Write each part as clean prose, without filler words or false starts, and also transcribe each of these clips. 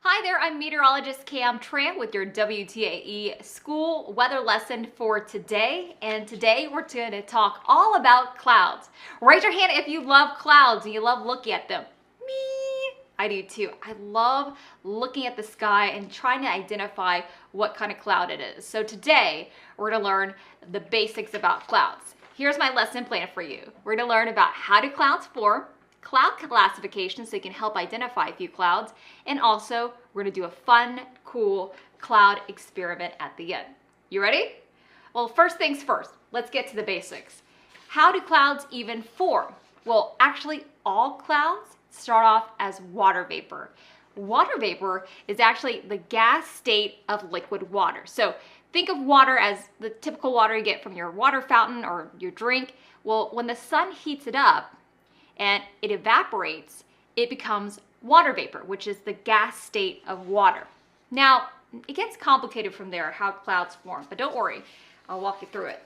Hi there, I'm meteorologist Cam Tran with your WTAE school weather lesson for today. And today we're going to talk all about clouds. Raise your hand if you love clouds and you love looking at them. Me, I do too. I love looking at the sky and trying to identify what kind of cloud it is. So today we're going to learn the basics about clouds. Here's my lesson plan for you. We're going to learn about how do clouds form, cloud classification so you can help identify a few clouds, and also we're going to do a fun, cool cloud experiment at the end. You ready? Well, first things first, let's get to the basics. How do clouds even form? Well, actually all clouds start off as water vapor. Water vapor is actually the gas state of liquid water. So think of water as the typical water you get from your water fountain or your drink. Well, when the sun heats it up, and it evaporates, it becomes water vapor, which is the gas state of water. Now, it gets complicated from there, how clouds form, but don't worry, I'll walk you through it.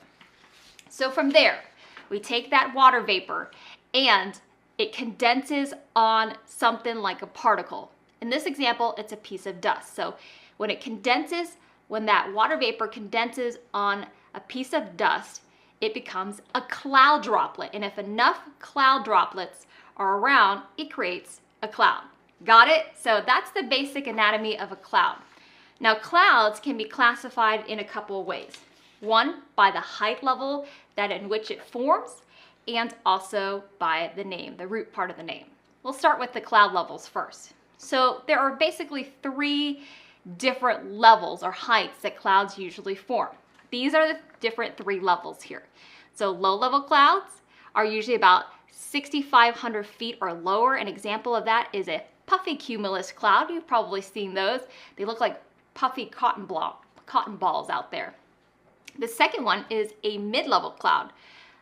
So from there, we take that water vapor and it condenses on something like a particle. In this example, it's a piece of dust. So when it condenses, when that water vapor condenses on a piece of dust, it becomes a cloud droplet. And if enough cloud droplets are around, it creates a cloud. Got it? So that's the basic anatomy of a cloud. Now, clouds can be classified in a couple of ways. One, by the height level in which it forms, and also by the name, the root part of the name. We'll start with the cloud levels first. So there are basically three different levels or heights that clouds usually form. These are the different three levels here. So low-level clouds are usually about 6,500 feet or lower. An example of that is a puffy cumulus cloud. You've probably seen those. They look like puffy cotton balls out there. The second one is a mid-level cloud.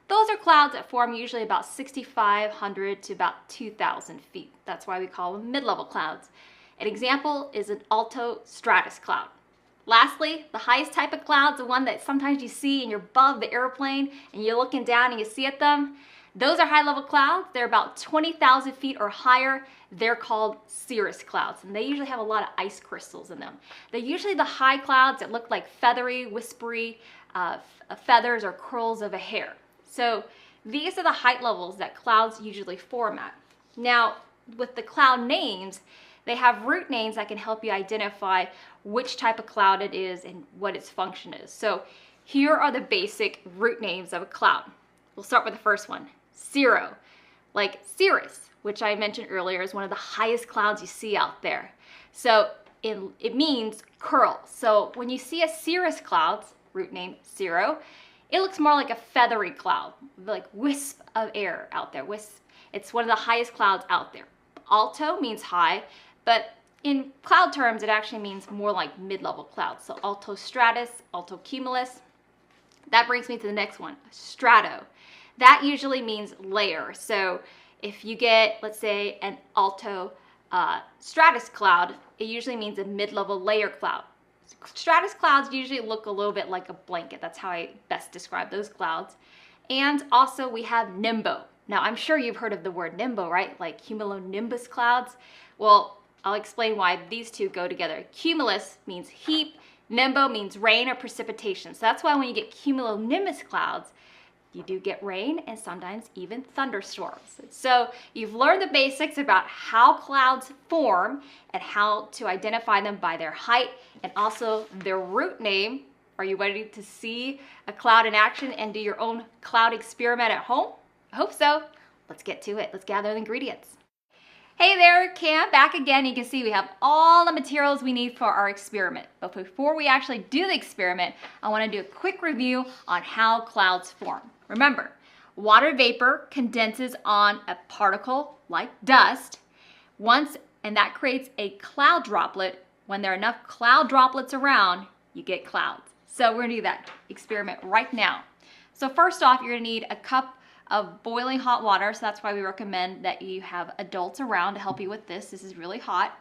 Those are clouds that form usually about 6,500 to about 2,000 feet. That's why we call them mid-level clouds. An example is an altostratus cloud. Lastly, the highest type of clouds, the one that sometimes you see and you're above the airplane and you're looking down and you see at them, those are high-level clouds. They're about 20,000 feet or higher. They're called cirrus clouds, and they usually have a lot of ice crystals in them. They're usually the high clouds that look like feathery, whispery feathers or curls of a hair. So these are the height levels that clouds usually form at. Now, with the cloud names, they have root names that can help you identify which type of cloud it is and what its function is. So here are the basic root names of a cloud. We'll start with the first one, cirro, like cirrus, which I mentioned earlier is one of the highest clouds you see out there. So it means curl. So when you see a cirrus cloud, root name cirro, it looks more like a feathery cloud, like wisp of air out there. Wisp. It's one of the highest clouds out there. Alto means high, but in cloud terms, it actually means more like mid-level clouds. So altostratus, altocumulus. That brings me to the next one, strato. That usually means layer. So if you get, let's say, an alto stratus cloud, it usually means a mid-level layer cloud. Stratus clouds usually look a little bit like a blanket. That's how I best describe those clouds. And also we have nimbo. Now, I'm sure you've heard of the word nimbo, right? Like cumulonimbus clouds. Well, I'll explain why these two go together. Cumulus means heap, nimbo means rain or precipitation. So that's why when you get cumulonimbus clouds, you do get rain and sometimes even thunderstorms. So you've learned the basics about how clouds form and how to identify them by their height and also their root name. Are you ready to see a cloud in action and do your own cloud experiment at home? I hope so. Let's get to it. Let's gather the ingredients. Hey there, Cam, back again. You can see we have all the materials we need for our experiment. But before we actually do the experiment, I want to do a quick review on how clouds form. Remember, water vapor condenses on a particle like dust and that creates a cloud droplet. When there are enough cloud droplets around, you get clouds. So we're going to do that experiment right now. So first off, you're going to need a cup of boiling hot water. So that's why we recommend that you have adults around to help you with this. This is really hot.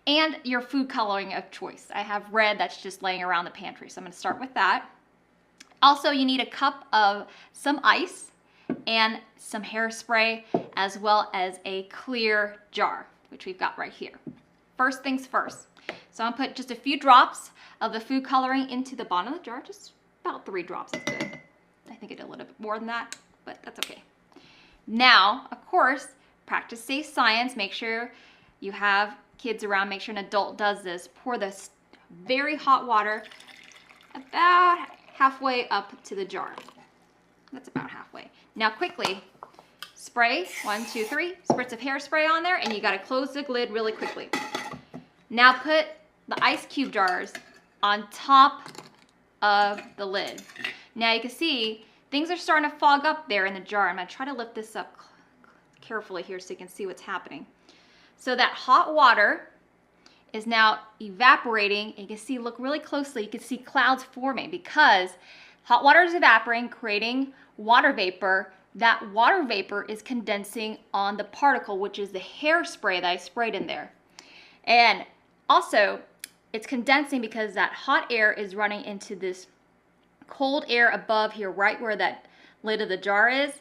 And your food coloring of choice. I have red that's just laying around the pantry. So I'm going to start with that. Also, you need a cup of some ice and some hairspray, as well as a clear jar, which we've got right here. First things first, So I'm gonna put just a few drops of the food coloring into the bottom of the jar, just about 3 drops is good. I think I did a little bit more than that, but that's okay. Now, of course, practice safe science. Make sure you have kids around. Make sure an adult does this. Pour this very hot water about halfway up to the jar. That's about halfway. Now quickly spray, 1, 2, 3, spritz of hairspray on there, and you gotta close the lid really quickly. Now put the ice cube jars on top of the lid. Now you can see things are starting to fog up there in the jar. I'm gonna try to lift this up carefully here so you can see what's happening. So that hot water is now evaporating. You can see, look really closely, you can see clouds forming because hot water is evaporating, creating water vapor. That water vapor is condensing on the particle, which is the hairspray that I sprayed in there. And also, it's condensing because that hot air is running into this cold air above here, right where that lid of the jar is.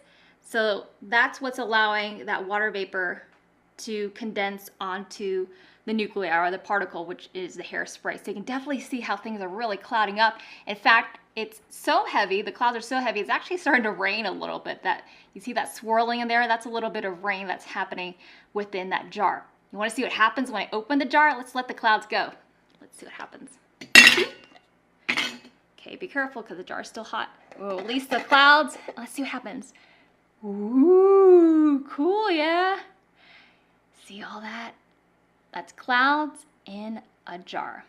So that's what's allowing that water vapor to condense onto the nuclei or the particle, which is the hairspray. So you can definitely see how things are really clouding up. In fact, it's so heavy, the clouds are so heavy, it's actually starting to rain a little bit. That you see that swirling in there? That's a little bit of rain that's happening within that jar. You want to see what happens when I open the jar? Let's let the clouds go. Let's see what happens. Okay, be careful because the jar is still hot. We'll release the clouds. Let's see what happens. Ooh, cool, yeah? See all that? That's clouds in a jar.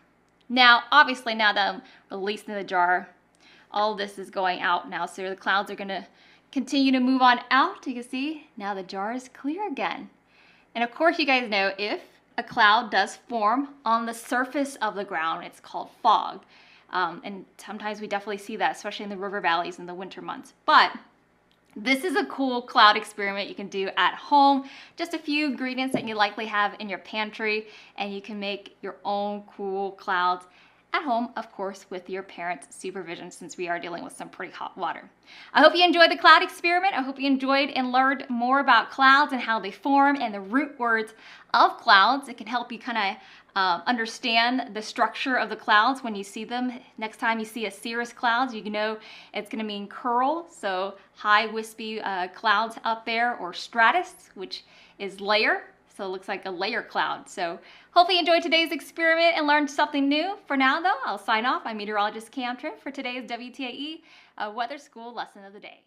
Now, obviously, now that I'm releasing the jar, all of this is going out now, so the clouds are gonna continue to move on out. You can see now the jar is clear again. And of course, you guys know if a cloud does form on the surface of the ground, it's called fog. And sometimes we definitely see that, especially in the river valleys in the winter months. But this is a cool cloud experiment you can do at home. Just a few ingredients that you likely have in your pantry, and you can make your own cool clouds at home, of course, with your parents' supervision, since we are dealing with some pretty hot water. I hope you enjoyed the cloud experiment. I hope you enjoyed and learned more about clouds and how they form and the root words of clouds. It can help you kind of understand the structure of the clouds when you see them. Next time you see a cirrus cloud, you know it's going to mean curl, so high wispy clouds up there, or stratus, which is layer. So it looks like a layer cloud. So hopefully you enjoyed today's experiment and learned something new. For now though, I'll sign off. I'm meteorologist Cam Tripp for today's WTAE Weather School Lesson of the Day.